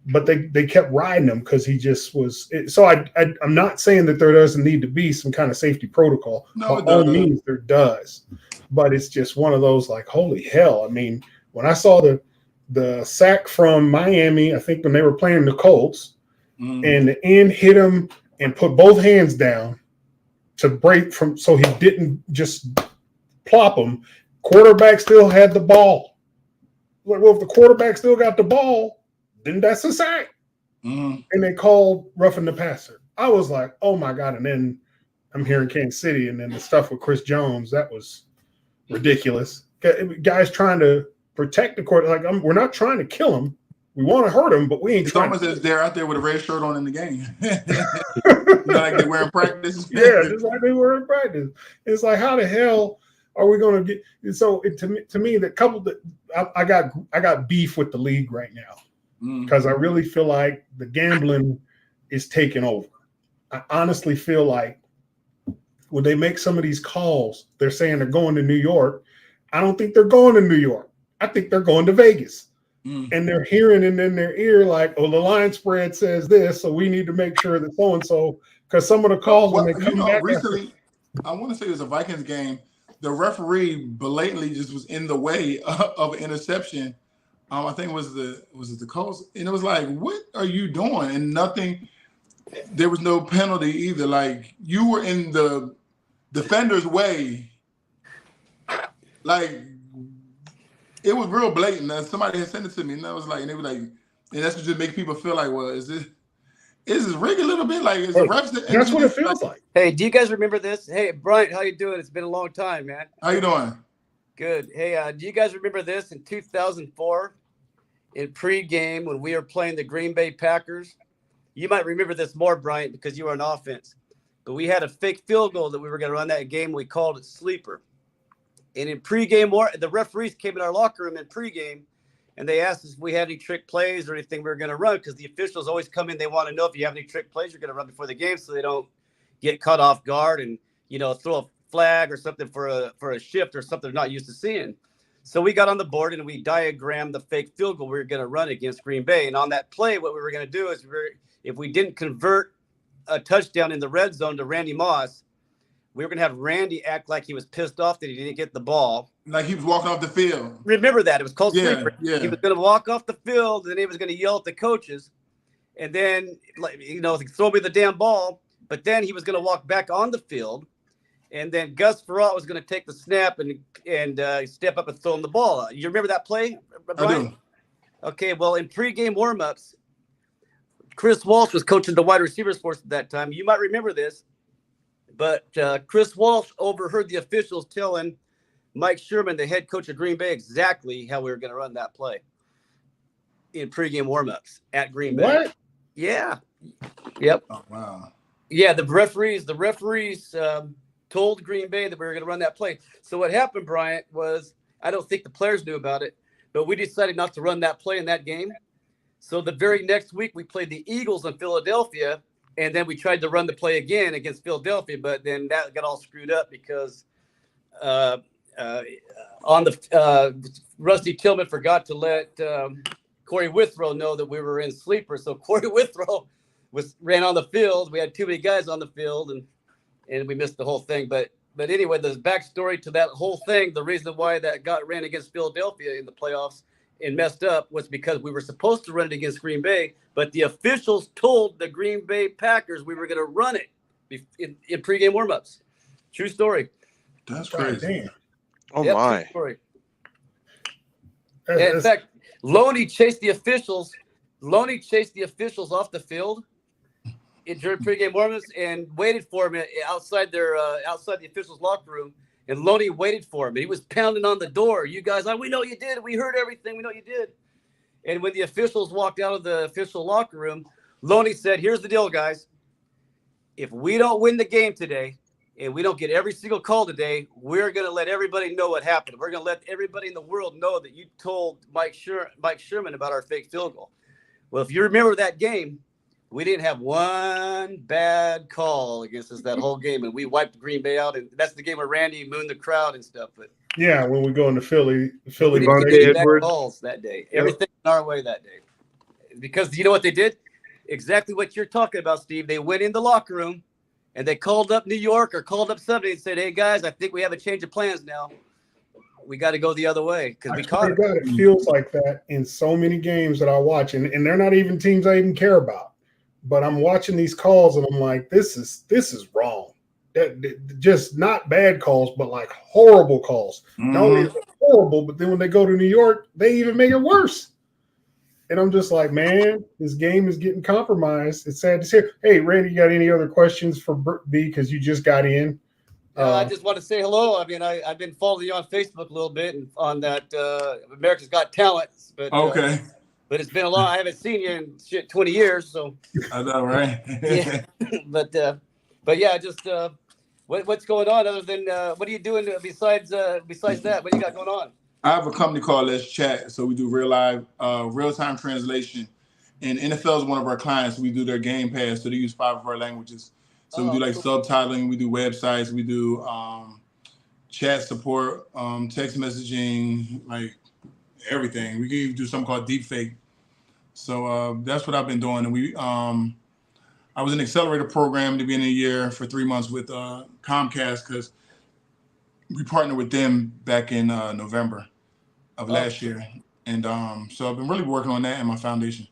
But they kept riding him because he just was. So I'm not saying that there doesn't need to be some kind of safety protocol. No, by all means, there does. But it's just one of those like, holy hell. I mean, when I saw the sack from Miami, I think when they were playing the Colts, and the end hit him and put both hands down to break from, so he didn't just plop him. Quarterback still had the ball. Like, well, if the quarterback still got the ball, then that's a sack. And they called roughing the passer. I was like, oh my God. And then I'm here in Kansas City, and then the stuff with Chris Jones, that was ridiculous. Guys trying to protect the court. Like, we're not trying to kill him. We want to hurt him, but we ain't it's trying. It's almost as they're out there with a red shirt on in the game. Like they wear in practice. Yeah, just like they were in practice. It's like, how the hell are we going to get? So to me, the couple that I got beef with the league right now because I really feel like the gambling is taking over. I honestly feel like when they make some of these calls, they're saying they're going to New York. I don't think they're going to New York. I think they're going to Vegas. And they're hearing it in their ear like, oh, the line spread says this, so we need to make sure that so-and-so, because some of the calls when they come back. Recently, I want to say it was a Vikings game. The referee blatantly just was in the way of an interception. I think was it the Colts? And it was like, what are you doing? And nothing, there was no penalty either. Like, you were in the defender's way. Like, it was real blatant. Somebody had sent it to me, and I was like, and they were like, and that's what just make people feel like, well, is this rigged a little bit? Like, is the refs? That's what it feels like. Hey, do you guys remember this? Hey, Bryant, how you doing? It's been a long time, man. How you doing? Good. Hey, do you guys remember this in 2004 in pregame when we were playing the Green Bay Packers? You might remember this more, Bryant, because you were on offense. But we had a fake field goal that we were going to run that game. We called it sleeper. And in pregame, the referees came in our locker room in pregame, and they asked us if we had any trick plays or anything we were going to run, because the officials always come in. They want to know if you have any trick plays you're going to run before the game, so they don't get caught off guard and, throw a flag or something for a shift or something they're not used to seeing. So we got on the board and we diagrammed the fake field goal we were going to run against Green Bay. And on that play, what we were going to do is if we didn't convert a touchdown in the red zone to Randy Moss, we were going to have Randy act like he was pissed off that he didn't get the ball. Like he was walking off the field. Remember that. It was called sleeper. Yeah. He was going to walk off the field, and then he was going to yell at the coaches. And then, throw me the damn ball. But then he was going to walk back on the field. And then Gus Frerotte was going to take the snap and step up and throw him the ball. You remember that play, Brian? I do. Okay, well, in pregame warmups, Chris Walsh was coaching the wide receivers for us at that time. You might remember this. But Chris Walsh overheard the officials telling Mike Sherman, the head coach of Green Bay, exactly how we were going to run that play in pregame warmups at Green Bay. What? Yeah. Yep. Oh, wow. Yeah, the referees told Green Bay that we were going to run that play. So what happened, Bryant, was I don't think the players knew about it, but we decided not to run that play in that game. So the very next week we played the Eagles in Philadelphia. And then we tried to run the play again against Philadelphia, but then that got all screwed up because Rusty Tillman forgot to let Corey Withrow know that we were in sleeper. So Corey Withrow ran on the field. We had too many guys on the field, and we missed the whole thing. But anyway, the backstory to that whole thing, the reason why that got ran against Philadelphia in the playoffs and messed up was because we were supposed to run it against Green Bay, but the officials told the Green Bay Packers we were going to run it in pregame warmups. True story. That's crazy. Damn. Oh Yep, my. true story. That's- In fact, Loney chased the officials off the field during pregame warmups and waited for him outside the officials' locker room. And Loney waited for him. He was pounding on the door. You guys, we know you did. We heard everything. We know you did. And when the officials walked out of the official locker room, Loney said, "Here's the deal, guys. If we don't win the game today and we don't get every single call today, we're going to let everybody know what happened. We're going to let everybody in the world know that you told Mike Sherman about our fake field goal." Well, if you remember that game, we didn't have one bad call against us that whole game, and we wiped Green Bay out. And that's the game where Randy mooned the crowd and stuff. But yeah, when we go into Philly, we didn't Devontae get any bad Edwards. calls that day. Everything went our way that day. Because you know what they did? Exactly what you're talking about, Steve. They went in the locker room, and they called up New York or called up somebody and said, "Hey, guys, I think we have a change of plans now. We got to go the other way because we caught it." It feels like that in so many games that I watch, and they're not even teams I even care about. But I'm watching these calls, and I'm like, this is wrong. That just not bad calls, but like horrible calls. Not only is it horrible, but then when they go to New York, they even make it worse. And I'm just like, man, this game is getting compromised. It's sad to see. Hey, Randy, you got any other questions for B? Because you just got in. I just want to say hello. I mean, I've been following you on Facebook a little bit and on that America's Got Talent. But, Okay. But it's been a long. I haven't seen you in 20 years. So I know, right? yeah. But yeah, just what's going on other than what are you doing besides that? What do you got going on? I have a company called Let's Chat. So we do real-time translation. And NFL is one of our clients. We do their Game Pass. So they use 5 of our languages. So we do like subtitling, we do websites, we do chat support, text messaging, like everything. We can even do something called deepfake. So that's what I've been doing. And I was in an accelerator program at the beginning of the year for 3 months with Comcast because we partnered with them back in November of last year. And so I've been really working on that and my foundation.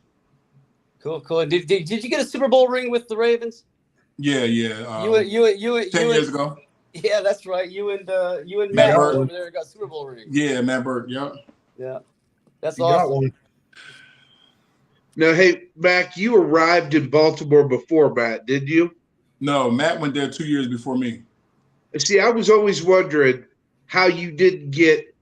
Cool. Did you get a Super Bowl ring with the Ravens? Yeah. You 10 years ago. Yeah, that's right. You and Matt over there got Super Bowl rings. Yeah, Matt Burke. Yep. Yeah, that's You got awesome. one. Now, hey, Mac, you arrived in Baltimore before Matt, did you? No, Matt went there 2 years before me. See, I was always wondering how you didn't get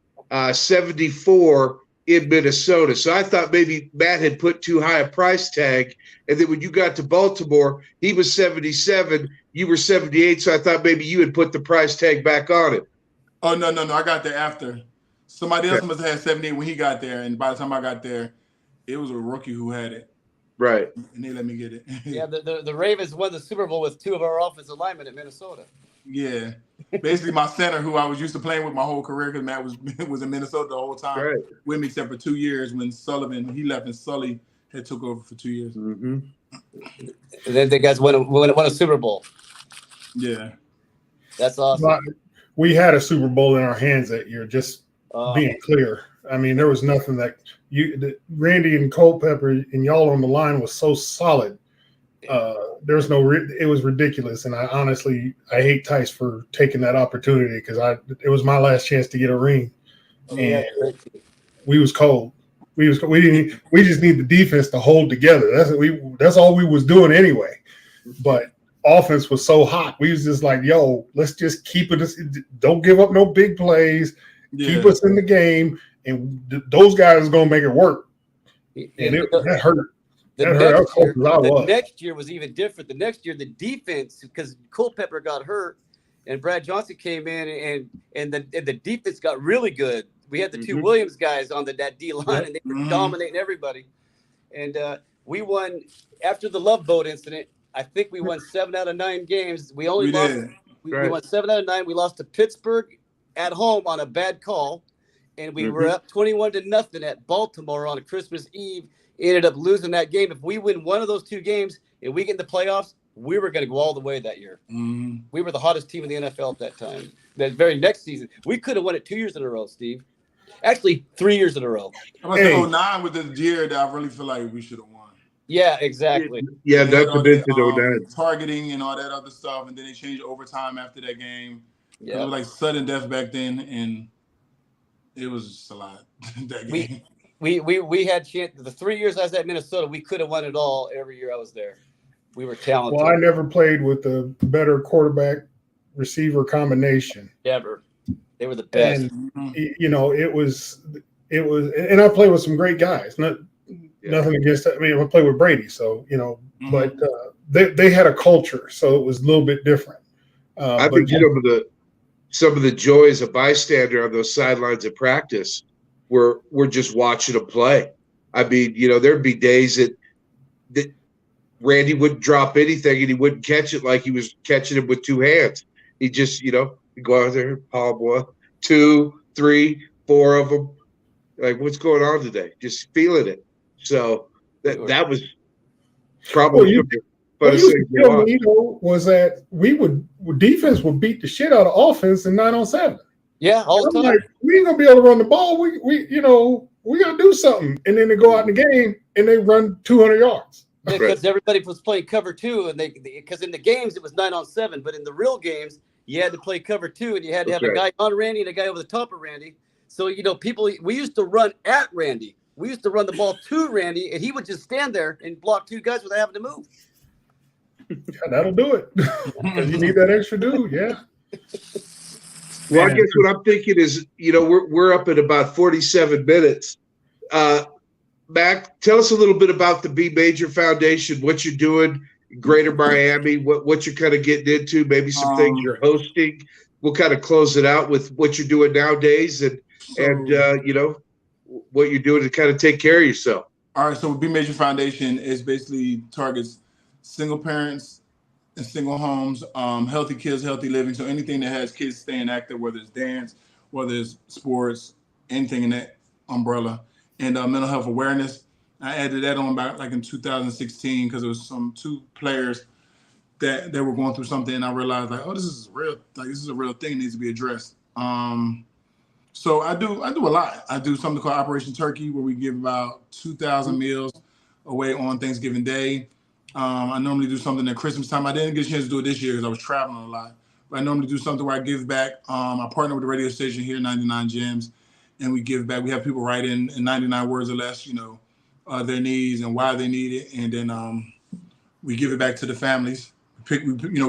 74 in Minnesota. So I thought maybe Matt had put too high a price tag. And then when you got to Baltimore, he was 77, you were 78. So I thought maybe you had put the price tag back on it. Oh, no. I got there after. Somebody else must have had 78 when he got there. And by the time I got there, it was a rookie who had it. Right. And they let me get it. Yeah, the Ravens won the Super Bowl with 2 of our offensive linemen in Minnesota. Yeah. Basically, my center, who I was used to playing with my whole career, because Matt was in Minnesota the whole time with me, except for 2 years when he left and Sully had took over for 2 years. Mm-hmm. And then the guys won a Super Bowl. Yeah. That's awesome. But we had a Super Bowl in our hands that year, just being clear. I mean, there was nothing that Randy and Culpepper and y'all on the line was so solid. There's it was ridiculous. And I hate Tice for taking that opportunity because it was my last chance to get a ring. And we was cold. We just need the defense to hold together. That's all we was doing anyway. But offense was so hot. We was just like, yo, let's just keep it. Don't give up no big plays. Yeah. Keep us in the game. And those guys are going to make it work. And that hurt. The next year was even different. The next year, the defense, because Culpepper got hurt and Brad Johnson came in and the defense got really good. We had the 2 Williams guys on that D line, and they were dominating everybody. And we won after the Love Boat incident. I think we won 7 out of 9 games. We won 7 out of 9. We lost to Pittsburgh at home on a bad call, and we were up 21-0 at Baltimore on a Christmas Eve. Ended up losing that game. If we win one of those 2 games, and we get in the playoffs, we were going to go all the way that year. Mm-hmm. We were the hottest team in the NFL at that time. That very next season, we could have won it 2 years in a row, Steve. Actually, 3 years in a row. I was saying 09 was the year that I really feel like we should have won. Yeah, exactly. Yeah, They had that's all a bit that, to 09. targeting and all that other stuff, and then they changed overtime after that game. Yeah, it was like sudden death back then, and it was just a lot. That game. We had chance. The 3 years I was at Minnesota, we could have won it all every year I was there. We were talented. Well, I never played with a better quarterback receiver combination. Never. They were the best. And it was, and I played with some great guys. Nothing against that. I mean, I played with Brady, so but they had a culture, so it was a little bit different. I think some of the joys of bystander on those sidelines of practice were just watching them play. I mean, there'd be days that Randy wouldn't drop anything and he wouldn't catch it like he was catching it with two hands. He just, he'd go out there, palm 1, 2, 3, 4 of them. Like, what's going on today? Just feeling it. So that was probably was that defense would beat the shit out of offense in 9-on-7. Yeah, all the time. Like, we ain't gonna be able to run the ball. We gotta do something. And then they go out in the game and they run 200 yards. Because everybody was playing cover 2, and because in the games it was 9-on-7, but in the real games you had to play cover 2, and you had to have a guy on Randy and a guy over the top of Randy. So we used to run at Randy. We used to run the ball to Randy, and he would just stand there and block 2 guys without having to move. Yeah, that'll do it. Because you need that extra dude. Yeah. Well, I guess what I'm thinking is, we're up at about 47 minutes. Mac, tell us a little bit about the B Major Foundation, what you're doing in Greater Miami, what you're kind of getting into, maybe some things you're hosting. We'll kind of close it out with what you're doing nowadays and what you're doing to kind of take care of yourself. All right, so B Major Foundation is basically targets single parents and single homes, healthy kids, healthy living. So anything that has kids staying active, whether it's dance, whether it's sports, anything in that umbrella. And mental health awareness. I added that on back like in 2016 because it was 2 players that were going through something, and I realized like, oh, this is real. Like this is a real thing that needs to be addressed. So I do a lot. I do something called Operation Turkey, where we give about 2,000 meals away on Thanksgiving Day. I normally do something at Christmas time. I didn't get a chance to do it this year because I was traveling a lot. But I normally do something where I give back. I partner with the radio station here, 99 Gems. And we give back. We have people write in 99 words or less, their needs and why they need it, and then we give it back to the families. We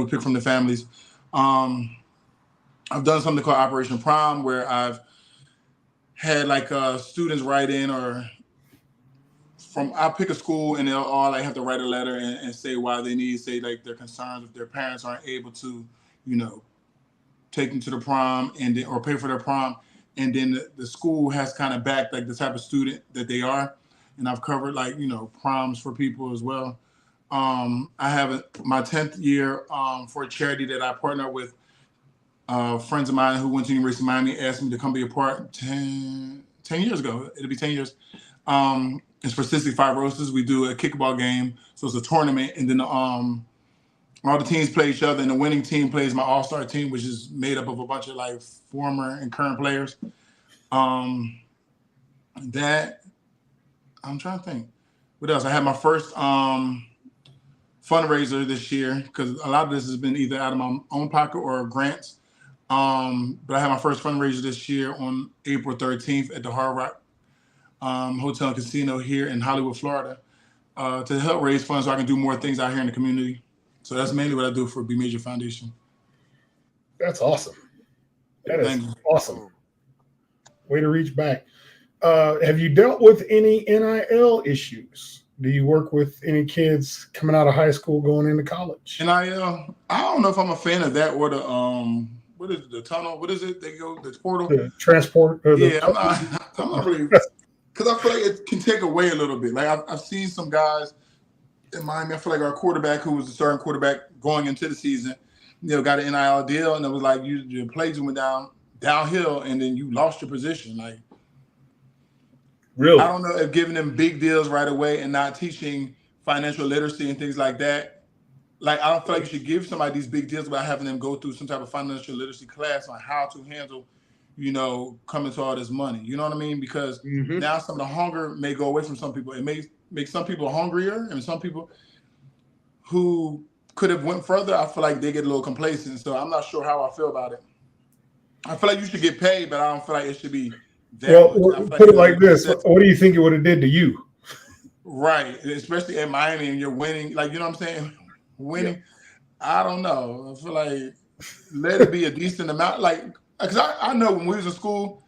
pick from the families. I've done something called Operation Prom, where I've had like students write in, I pick a school and they'll all have to write a letter and say why they need, say like their concerns if their parents aren't able to, take them to the prom or pay for their prom. And then the school has kind of backed like the type of student that they are. And I've covered like, proms for people as well. I have my 10th year for a charity that I partner with. Friends of mine who went to the University of Miami asked me to come be a part 10 years ago. It'll be 10 years. It's for cystic fibrosis. We do a kickball game. So it's a tournament. And then all the teams play each other, and the winning team plays my all-star team, which is made up of a bunch of like former and current players. That I'm trying to think. What else? I had my first fundraiser this year because a lot of this has been either out of my own pocket or grants. But I had my first fundraiser this year on April 13th at the Hard Rock Hotel and Casino here in Hollywood, Florida, to help raise funds so I can do more things out here in the community. So that's mainly what I do for B Major Foundation. That's awesome. That is awesome. Way to reach back. Have you dealt with any NIL issues? Do you work with any kids coming out of high school going into college? NIL, I don't know if I'm a fan of that or the what is it, the tunnel? What is it? They go the portal. The transport. I'm not really, because I feel like it can take away a little bit. Like I've seen some guys in Miami. I feel like our quarterback, who was the starting quarterback going into the season, got an NIL deal, and it was like your plays went downhill, and then you lost your position. Like, really, I don't know if giving them big deals right away and not teaching financial literacy and things like that. Like, I don't feel like you should give somebody these big deals without having them go through some type of financial literacy class on how to handle, coming to all this money. You know what I mean? Because now some of the hunger may go away from some people. It may make some people hungrier, and some people who could have went further, I feel like they get a little complacent. So I'm not sure how I feel about it. I feel like you should get paid, but I don't feel like it should be that much. Put it like this. What do you think it would have did to you? Right. Especially in Miami and you're winning. Like, you know what I'm saying? Winning. Yeah. I don't know. I feel like let it be a decent amount. Like, because I know when we was in school,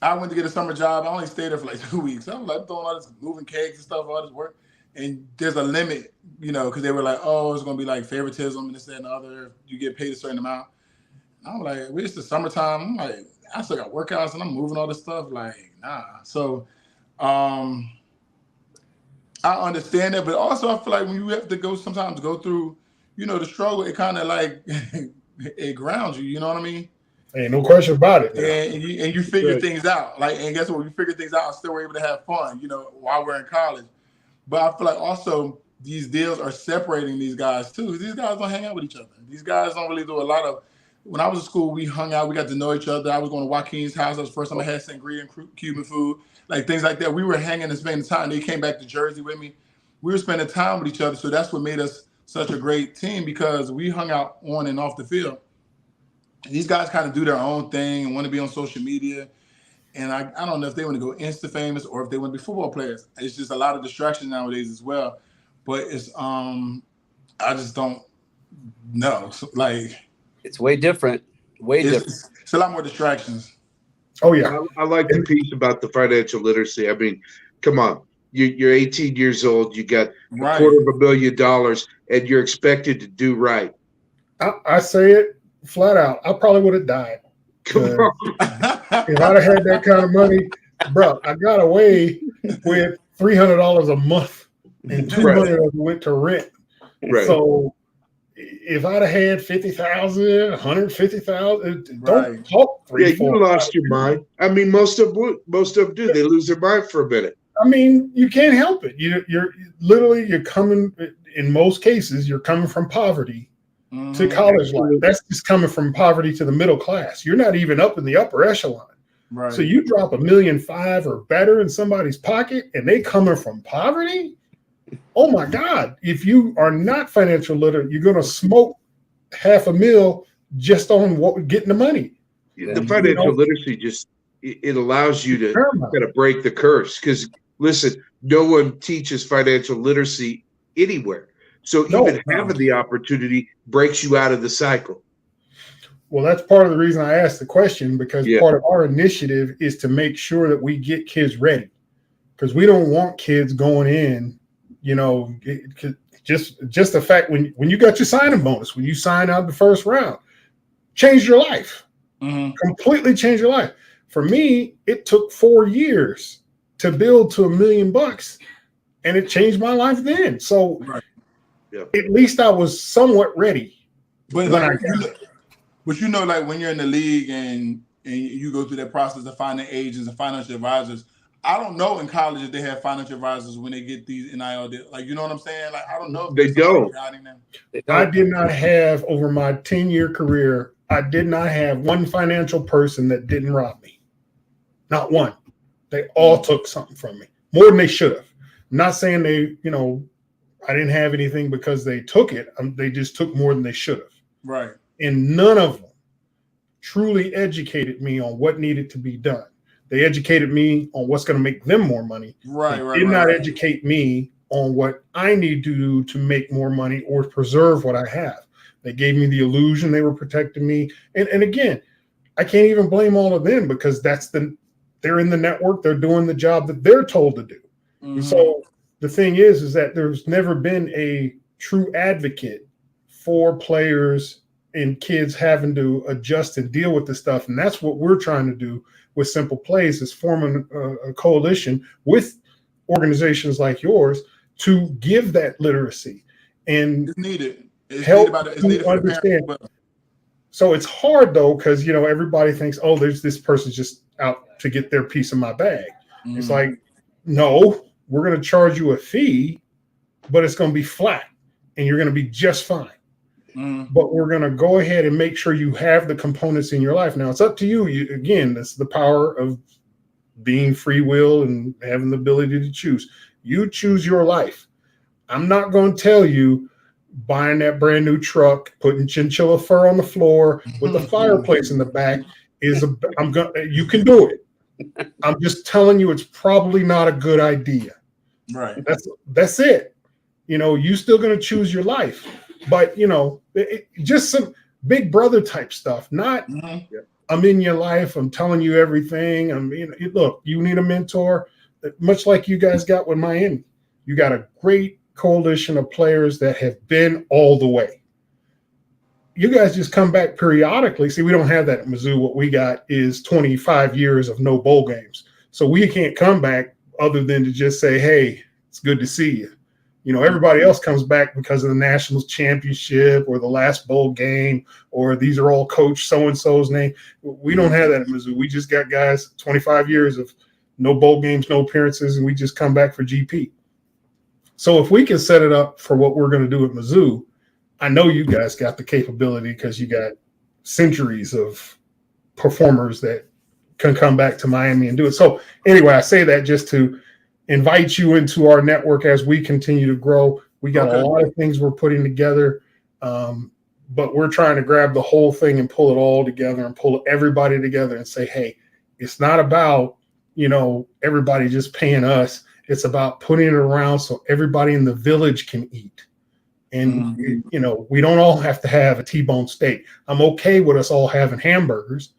I went to get a summer job. I only stayed there for like 2 weeks. I was like doing all this, moving cakes and stuff, all this work. And there's a limit, because they were like, oh, it's going to be like favoritism and this, that, and the other. You get paid a certain amount. I'm like, it's the summertime. I'm like, I still got workouts and I'm moving all this stuff. Like, nah. So I understand that, but also I feel like when you have to sometimes go through, the struggle, it kind of like it grounds you. You know what I mean? Ain't no question about it. And you figure things out. Like, and guess what? You figure things out and still were able to have fun, while we're in college. But I feel like also these deals are separating these guys too. These guys don't hang out with each other. These guys don't really do a lot of. When I was in school, we hung out. We got to know each other. I was going to Joaquin's house. That was the first time I had sangria and Cuban food, like things like that. We were hanging and spending time. They came back to Jersey with me. We were spending time with each other. So that's what made us such a great team, because we hung out on and off the field. These guys kind of do their own thing and want to be on social media. And I don't know if they want to go Insta famous or if they want to be football players. It's just a lot of distraction nowadays as well. But it's I just don't know. So, like, it's way different. It's a lot more distractions. Oh yeah. I like the piece about the financial literacy. I mean, come on. You're 18 years old. You got $250,000 and you're expected to do right. I say it flat out. I probably would have died. If I'd have had that kind of money, bro, I got away with $300 a month and $200 of it went to rent. Right. So if I'd have had 50,000, 150,000, don't talk 3, yeah, 4, you lost 5 your mind. I mean, most of them do. They lose their mind for a minute. I mean, you can't help it. You're coming. In most cases, you're coming from poverty to college life. That's just coming from poverty to the middle class. You're not even up in the upper echelon. Right. So you drop $1.5 million or better in somebody's pocket, and they coming from poverty. Oh my God! If you are not financial literate, you're going to smoke $500,000 just on getting the money. The financial literacy it allows you to kind of break the curse. Because listen, no one teaches financial literacy anywhere. So even having the opportunity breaks you out of the cycle. Well, that's part of the reason I asked the question, because part of our initiative is to make sure that we get kids ready, because we don't want kids going in, just the fact when you got your signing bonus, when you sign out the first round, changed your life, completely changed your life. For me, it took 4 years to build to $1 million, and it changed my life then. So at least I was somewhat ready. But like, like when you're in the league and you go through that process of finding agents and financial advisors, I don't know in college if they have financial advisors when they get these NIL deals. Like, you know what I'm saying? Like, I don't know if they don't. I did not have, over my 10-year career, I did not have one financial person that didn't rob me. Not one. They all took something from me, more than they should have. I'm not saying they, I didn't have anything because they took it. They just took more than they should have. Right. And none of them truly educated me on what needed to be done. They educated me on what's going to make them more money. They did not educate me on what I need to do to make more money or preserve what I have. They gave me the illusion they were protecting me. And again, I can't even blame all of them, because they're in the network. They're doing the job that they're told to do. So the thing is that there's never been a true advocate for players and kids having to adjust and deal with this stuff. And that's what we're trying to do with Simple Plays, is forming a coalition with organizations like yours to give that literacy and it's needed. Help to understand. So it's hard though, because everybody thinks, oh, there's this person's just out to get their piece of my bag. It's like, no, we're going to charge you a fee but it's going to be flat and you're going to be just fine. But we're going to go ahead and make sure you have the components in your life. Now, it's up to you. Again, that's the power of being free will and having the ability to choose. You choose your life. I'm not going to tell you buying that brand new truck, putting chinchilla fur on the floor with the fireplace in the back you can do it. I'm just telling you it's probably not a good idea. Right. That's it. You still going to choose your life. But, just some big brother type stuff, not I'm in your life. I'm telling you everything. Look, you need a mentor, much like you guys got with Miami. You got a great coalition of players that have been all the way. You guys just come back periodically. See, we don't have that at Mizzou. What we got is 25 years of no bowl games. So we can't come back other than to just say, hey, it's good to see you. Everybody else comes back because of the national championship or the last bowl game, or these are all coach so-and-so's name. We don't have that at Mizzou. We just got guys 25 years of no bowl games, no appearances, and we just come back for GP. So if we can set it up for what we're going to do at Mizzou, I know you guys got the capability because you got centuries of performers that can come back to Miami and do it. So anyway, I say that just to invite you into our network as we continue to grow. We got a lot of things we're putting together, but we're trying to grab the whole thing and pull it all together and pull everybody together and say, hey, it's not about, everybody just paying us. It's about putting it around so everybody in the village can eat. And, we don't all have to have a T-bone steak. I'm okay with us all having hamburgers.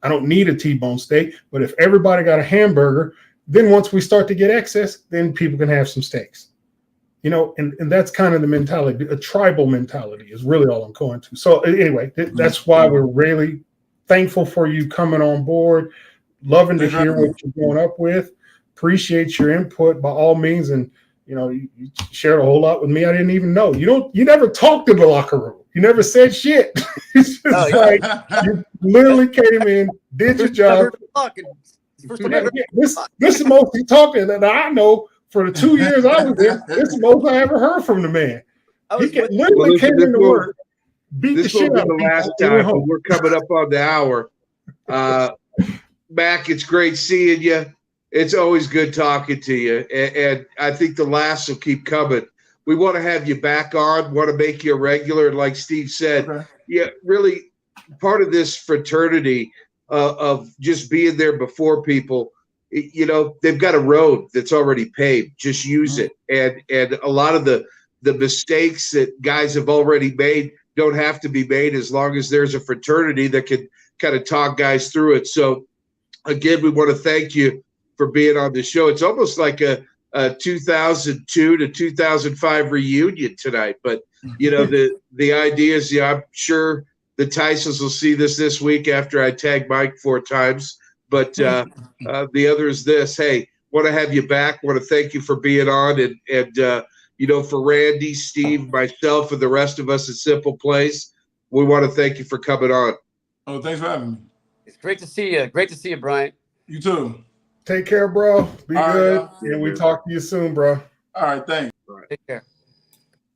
I don't need a T-bone steak, but if everybody got a hamburger, then once we start to get excess, then people can have some steaks, and that's kind of the mentality. A tribal mentality is really all I'm going to. So anyway, that's why we're really thankful for you coming on board. Loving to hear what you're going up with. Appreciate your input by all means. And, you shared a whole lot with me I didn't even know. You never talked in the locker room. You never said shit. It's just like you literally came in, did your job. This is the most he talking that I know for the 2 years I was there. This is the most I ever heard from the man. He literally came into work, beat the shit out of the last time, but we're coming up on the hour. Mac, it's great seeing you. It's always good talking to you, and I think the laughs will keep coming. We want to have you back on. Want to make you a regular, and like Steve said, really part of this fraternity of just being there before people. They've got a road that's already paved. Just use it, and a lot of the mistakes that guys have already made don't have to be made as long as there's a fraternity that can kind of talk guys through it. So, again, we want to thank you for being on the show. It's almost like a 2002 to 2005 reunion tonight. But, the idea is, I'm sure the Tysons will see this week after I tag Mike 4 times. But the other is this. Hey, want to have you back. Want to thank you for being on. And for Randy, Steve, myself, and the rest of us at Simple Plays, we want to thank you for coming on. Oh, thanks for having me. It's great to see you. Great to see you, Bryant. You too. Take care, bro. Be All good. right, and we talk to you soon, bro. All right, thanks. Take care.